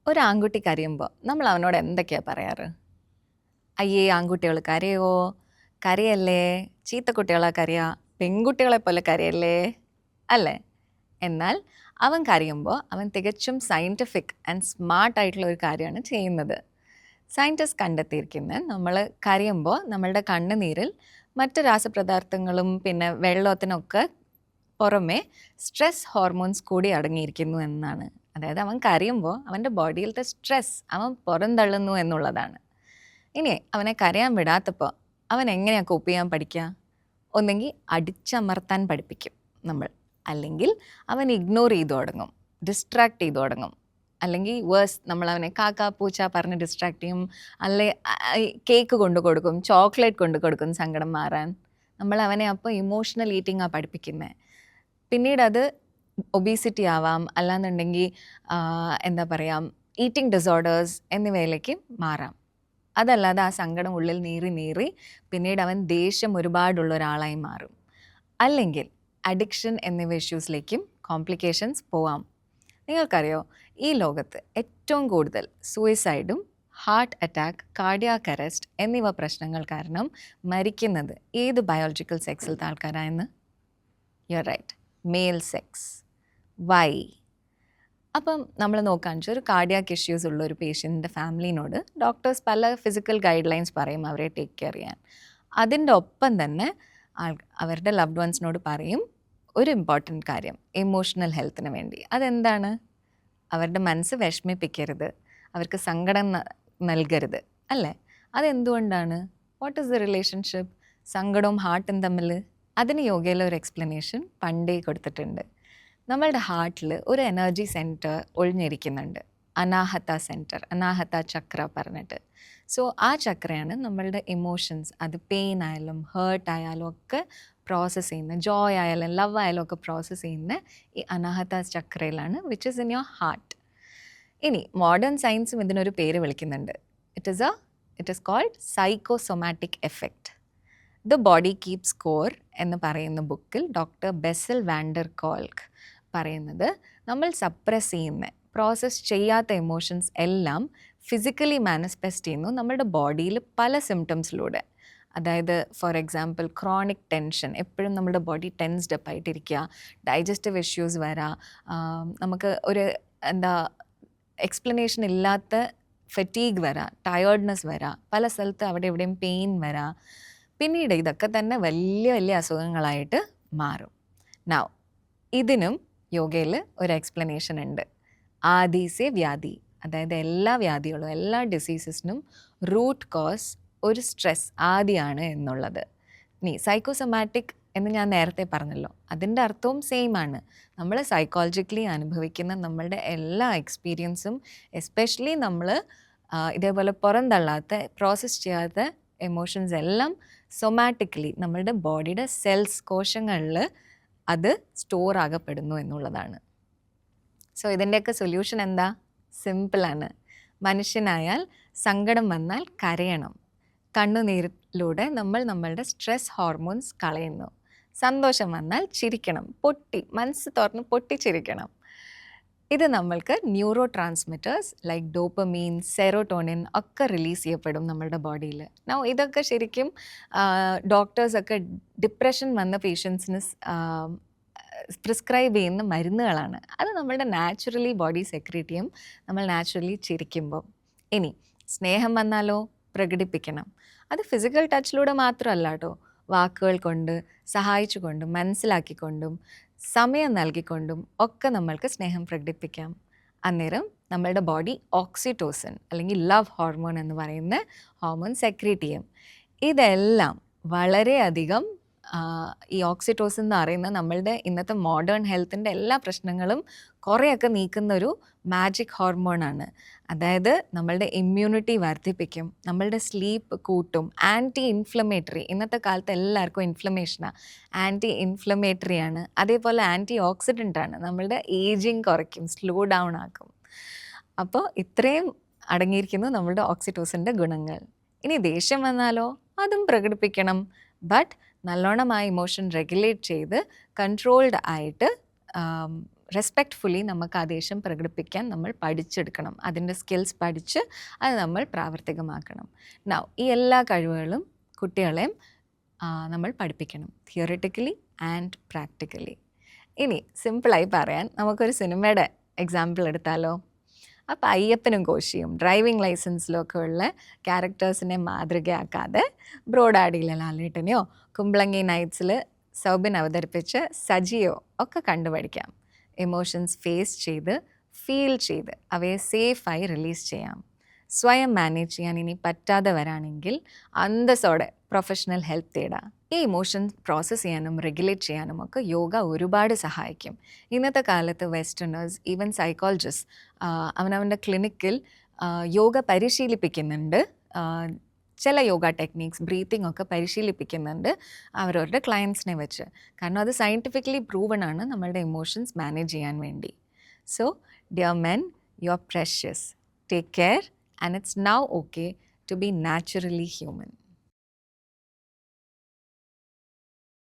ഒരു ആൺകുട്ടി കരയുമ്പോൾ നമ്മൾ അവനോട് എന്തൊക്കെയാ പറയാറ്? അയ്യേ ആൺകുട്ടികൾ കരയോ? കരയല്ലേ? ചീത്ത കുട്ടികളാ കരയാ? പെൺകുട്ടികളെ പോലെ കരയല്ലേ? അല്ലേ? എന്നാൽ അവൻ കരയുമ്പോൾ അവൻ തികച്ചും സയൻറ്റിഫിക് ആൻഡ് സ്മാർട്ട് ആയിട്ടുള്ള ഒരു കാര്യമാണ് ചെയ്യുന്നത്. സയൻറ്റിസ്റ്റ് കണ്ടെത്തിയിരിക്കുന്നത് നമ്മൾ കരയുമ്പോൾ നമ്മളുടെ കണ്ണുനീരിൽ മറ്റ് രാസപദാർത്ഥങ്ങളും പിന്നെ വെള്ളത്തിനൊക്കെ പുറമെ സ്ട്രെസ് ഹോർമോൺസ് കൂടി അടങ്ങിയിരിക്കുന്നു എന്നാണ്. അതായത് അവൻ കരയുമ്പോൾ അവൻ്റെ ബോഡിയിലത്തെ സ്ട്രെസ് അവൻ പുറന്തള്ളുന്നു എന്നുള്ളതാണ്. ഇനി അവനെ കരയാൻ വിടാത്തപ്പോൾ അവൻ എങ്ങനെയാണ് കോപ്പ് ചെയ്യാൻ പഠിക്കുക? ഒന്നെങ്കിൽ അടിച്ചമർത്താൻ പഠിപ്പിക്കും നമ്മൾ, അല്ലെങ്കിൽ അവൻ ഇഗ്നോർ ചെയ്തു തുടങ്ങും, ഡിസ്ട്രാക്ട് ചെയ്തു തുടങ്ങും, അല്ലെങ്കിൽ വേഴ്സ് നമ്മൾ അവനെ കാക്ക പൂച്ച പറഞ്ഞ് ഡിസ്ട്രാക്ട് ചെയ്യും, അല്ലെ കേക്ക് കൊണ്ടു കൊടുക്കും, ചോക്ലേറ്റ് കൊണ്ടു കൊടുക്കും സങ്കടം മാറാൻ. നമ്മൾ അവനെ അപ്പോൾ ഇമോഷണൽ ഈറ്റിംഗാണ് പഠിപ്പിക്കുന്നത്. പിന്നീട് അത് ഒബീസിറ്റി ആവാം, അല്ലാന്നുണ്ടെങ്കിൽ എന്താ പറയുക, ഈറ്റിംഗ് ഡിസോർഡേഴ്സ് എന്നിവയിലേക്ക് മാറാം. അതല്ലാതെ ആ സങ്കടം ഉള്ളിൽ നീറി നീറി പിന്നീട് അവൻ ദേഷ്യം ഒരുപാടുള്ള ഒരാളായി മാറും. അല്ലെങ്കിൽ അഡിക്ഷൻ എന്നിവ ഇഷ്യൂസിലേക്കും കോംപ്ലിക്കേഷൻസ് പോവാം. നിങ്ങൾക്കറിയോ, ഈ ലോകത്ത് ഏറ്റവും കൂടുതൽ സൂയിസൈഡും ഹാർട്ട് അറ്റാക്ക്, കാർഡിയാക് അറസ്റ്റ് എന്നിവ പ്രശ്നങ്ങൾ കാരണം മരിക്കുന്നത് ഏത് ബയോളജിക്കൽ സെക്സിലത്തെ ആൾക്കാരായെന്ന്? You are right, male sex. Why? അപ്പം നമ്മൾ നോക്കുകയാണെന്ന് വെച്ചാൽ ഒരു കാർഡിയാക് ഇഷ്യൂസ് ഉള്ള ഒരു പേഷ്യൻറ്റിൻ്റെ ഫാമിലിനോട് ഡോക്ടേഴ്സ് പല ഫിസിക്കൽ ഗൈഡ് ലൈൻസ് പറയും അവരെ ടേക്ക് കെയർ ചെയ്യാൻ. അതിൻ്റെ ഒപ്പം തന്നെ അവരുടെ ലവ്ഡ് വൺസിനോട് പറയും ഒരു ഇമ്പോർട്ടൻറ്റ് കാര്യം, ഇമോഷണൽ ഹെൽത്തിന് വേണ്ടി. അതെന്താണ്? അവരുടെ മനസ്സ് വിഷമിപ്പിക്കരുത്, അവർക്ക് സങ്കടം നൽകരുത്, അല്ലേ? അതെന്തുകൊണ്ടാണ്? വാട്ട് ഈസ് ദ റിലേഷൻഷിപ്പ് സങ്കടവും ഹാർട്ടും തമ്മിൽ? അതിന് യോഗയിലെ ഒരു എക്സ്പ്ലനേഷൻ പണ്ടേ കൊടുത്തിട്ടുണ്ട്. നമ്മളുടെ ഹാർട്ടിൽ ഒരു എനർജി സെൻറ്റർ ഒളിഞ്ഞിരിക്കുന്നുണ്ട്, അനാഹത സെൻറ്റർ, അനാഹത ചക്ര പറഞ്ഞിട്ട്. സോ ആ ചക്രയാണ് നമ്മളുടെ ഇമോഷൻസ്, അത് പെയിൻ ആയാലും ഹേർട്ട് ആയാലും ഒക്കെ പ്രോസസ്സ് ചെയ്യുന്ന, ജോയ് ആയാലും ലവ് ആയാലും ഒക്കെ പ്രോസസ്സ് ചെയ്യുന്ന ഈ അനാഹത ചക്രയിലാണ്, which is in your heart. ഇനി മോഡേൺ സയൻസും ഇതിനൊരു പേര് വിളിക്കുന്നുണ്ട്. It is called psychosomatic effect. The body keep score എന്ന് പറയുന്ന ബുക്കിൽ ഡോക്ടർ ബെസൽ വാൻഡർ കോൾക്ക് പറയുന്നത്, നമ്മൾ സപ്രസ് ചെയ്യുന്ന, പ്രോസസ്സ് ചെയ്യാത്ത എമോഷൻസ് എല്ലാം ഫിസിക്കലി മാനിഫെസ്റ്റ് ചെയ്യുന്നു നമ്മളുടെ ബോഡിയിൽ പല സിംറ്റംസിലൂടെ. അതായത് ഫോർ എക്സാമ്പിൾ ക്രോണിക് ടെൻഷൻ, എപ്പോഴും നമ്മുടെ ബോഡി ടെൻസ്ഡ് അപ്പ് ആയിട്ടിരിക്കുക, ഡൈജസ്റ്റീവ് ഇഷ്യൂസ് വരാം, നമുക്ക് ഒരു എക്സ്പ്ലനേഷൻ ഇല്ലാത്ത ഫെറ്റീഗ് വരാം, ടയേർഡ്നെസ് വരാം, പല സ്ഥലത്ത് അവിടെ എവിടെയും പെയിൻ വരാം. പിന്നീട് ഇതൊക്കെ തന്നെ വലിയ വലിയ അസുഖങ്ങളായിട്ട് മാറും. നൗ ഇതിനും യോഗയിൽ ഒരു എക്സ്പ്ലനേഷൻ ഉണ്ട്. ആദി സെ വ്യാധി, അതായത് എല്ലാ വ്യാധികളും എല്ലാ ഡിസീസസിനും റൂട്ട് കോസ് ഒരു സ്ട്രെസ് ആദിയാണ് എന്നുള്ളത്. ഇനി സൈക്കോസൊമാറ്റിക് എന്ന് ഞാൻ നേരത്തെ പറഞ്ഞല്ലോ, അതിൻ്റെ അർത്ഥവും സെയിം ആണ്. നമ്മൾ സൈക്കോളജിക്കലി അനുഭവിക്കുന്ന നമ്മളുടെ എല്ലാ എക്സ്പീരിയൻസും, എസ്പെഷ്യലി നമ്മൾ ഇതേപോലെ പുറന്തള്ളാത്ത, പ്രോസസ്സ് ചെയ്യാത്ത എമോഷൻസ് എല്ലാം സൊമാറ്റിക്കലി നമ്മളുടെ ബോഡിയുടെ സെൽസ്, കോശങ്ങളിൽ അത് സ്റ്റോർ ആകപ്പെടുന്നു എന്നുള്ളതാണ്. സോ ഇതിൻ്റെയൊക്കെ സൊല്യൂഷൻ എന്താ? സിമ്പിളാണ്. മനുഷ്യനായാൽ സങ്കടം വന്നാൽ കരയണം, കണ്ണുനീരിലൂടെ നമ്മൾ നമ്മളുടെ സ്ട്രെസ് ഹോർമോൺസ് കളയുന്നു. സന്തോഷം വന്നാൽ ചിരിക്കണം, മനസ്സ് തുറന്ന് പൊട്ടിച്ചിരിക്കണം. ഇത് നമ്മൾക്ക് neuro transmitters like dopamine, serotonin ഒക്കെ റിലീസ് ചെയ്യപ്പെടും നമ്മളുടെ ബോഡിയിൽ. ഇതൊക്കെ ശരിക്കും ഡോക്ടേഴ്സൊക്കെ ഡിപ്രഷൻ വന്ന പേഷ്യൻസിന് പ്രിസ്ക്രൈബ് ചെയ്യുന്ന മരുന്നുകളാണ്. അത് നമ്മളുടെ നാച്ചുറലി ബോഡി സെക്രീറ്റ് ചെയ്യും നമ്മൾ നാച്ചുറലി ചിരിക്കുമ്പോൾ. ഇനി സ്നേഹം വന്നാലോ പ്രകടിപ്പിക്കണം. അത് ഫിസിക്കൽ ടച്ചിലൂടെ മാത്രമല്ല കേട്ടോ, വാക്കുകൾ കൊണ്ട്, സഹായിച്ചുകൊണ്ടും മനസ്സിലാക്കിക്കൊണ്ടും സമയം നൽകിക്കൊണ്ടും ഒക്കെ നമ്മൾക്ക് സ്നേഹം പ്രകടിപ്പിക്കാം. അന്നേരം നമ്മളുടെ ബോഡി ഓക്സിറ്റോസിൻ അല്ലെങ്കിൽ ലവ് ഹോർമോൺ എന്ന് പറയുന്ന ഹോർമോൺ സെക്രീറ്റ് ചെയ്യും. ഇതെല്ലാം വളരെയധികം ഈ ഓക്സിറ്റോസിൻ എന്ന് പറയുന്ന നമ്മളുടെ ഇന്നത്തെ മോഡേൺ ഹെൽത്തിൻ്റെ എല്ലാ പ്രശ്നങ്ങളും കുറേയൊക്കെ നീക്കുന്ന ഒരു മാജിക് ഹോർമോണാണ്. അതായത് നമ്മളുടെ ഇമ്മ്യൂണിറ്റി വർദ്ധിപ്പിക്കും, നമ്മളുടെ സ്ലീപ്പ് കൂട്ടും, ആൻറ്റി ഇൻഫ്ലമേറ്ററി, ഇന്നത്തെ കാലത്ത് എല്ലാവർക്കും ഇൻഫ്ലമേഷനാണ്, ആൻറ്റി ഇൻഫ്ലമേറ്ററി ആണ്, അതേപോലെ ആൻറ്റി ഓക്സിഡൻ്റ് ആണ്, നമ്മളുടെ ഏജിങ് കുറയ്ക്കും, സ്ലോ ഡൗൺ ആക്കും. അപ്പോൾ ഇത്രയും അടങ്ങിയിരിക്കുന്നു നമ്മളുടെ ഓക്സിറ്റോസിൻ്റെ ഗുണങ്ങൾ. ഇനി ദേഷ്യം വന്നാലോ അതും പ്രകടിപ്പിക്കണം, ബട്ട് നല്ലോണം ആ ഇമോഷൻ റെഗുലേറ്റ് ചെയ്ത് കൺട്രോൾഡ് ആയിട്ട് റെസ്പെക്റ്റ്ഫുള്ളി നമുക്ക് ആ ദേഷ്യം പ്രകടിപ്പിക്കാൻ നമ്മൾ പഠിച്ചെടുക്കണം. അതിൻ്റെ സ്കിൽസ് പഠിച്ച് അത് നമ്മൾ പ്രാവർത്തികമാക്കണം. നൗ ഈ എല്ലാ കഴിവുകളും കുട്ടികളെയും നമ്മൾ പഠിപ്പിക്കണം, തിയറിറ്റിക്കലി ആൻഡ് പ്രാക്ടിക്കലി. ഇനി സിമ്പിളായി പറയാൻ നമുക്കൊരു സിനിമയുടെ എക്സാമ്പിൾ എടുത്താലോ? അപ്പോൾ അയ്യപ്പനും കോശിയും ഡ്രൈവിംഗ് ലൈസൻസിലൊക്കെ ഉള്ള ക്യാരക്ടേഴ്സിനെ മാതൃകയാക്കാതെ ബ്രോഡാഡിയിലെ ലാലേട്ടനെയോ കുമ്പളങ്ങി നൈറ്റ്സിൽ സൗബിൻ അവതരിപ്പിച്ച സജിയോ ഒക്കെ കണ്ടുപഠിക്കാം. ഇമോഷൻസ് ഫേസ് ചെയ്ത് ഫീൽ ചെയ്ത് അവയെ സേഫായി റിലീസ് ചെയ്യാം. സ്വയം മാനേജ് ചെയ്യാൻ ഇനി പറ്റാതെ വരാണെങ്കിൽ അന്തസ്സോടെ പ്രൊഫഷണൽ ഹെൽപ്പ് തേടാം. ഈ ഇമോഷൻസ് പ്രോസസ്സ് ചെയ്യാനും റെഗുലേറ്റ് ചെയ്യാനും ഒക്കെ യോഗ ഒരുപാട് സഹായിക്കും. ഇന്നത്തെ കാലത്ത് വെസ്റ്റേണേഴ്സ്, ഈവൻ സൈക്കോളജിസ്റ്റ് അവനവൻ്റെ ക്ലിനിക്കിൽ യോഗ പരിശീലിപ്പിക്കുന്നുണ്ട്. ചില യോഗ ടെക്നീക്സ്, ബ്രീത്തിങ് ഒക്കെ പരിശീലിപ്പിക്കുന്നുണ്ട് അവരവരുടെ ക്ലയൻസിനെ വെച്ച്. കാരണം അത് സയൻറ്റിഫിക്കലി പ്രൂവൺ ആണ് നമ്മളുടെ ഇമോഷൻസ് മാനേജ് ചെയ്യാൻ വേണ്ടി. So dear men, you are precious. Take care, and it's now okay to be naturally human.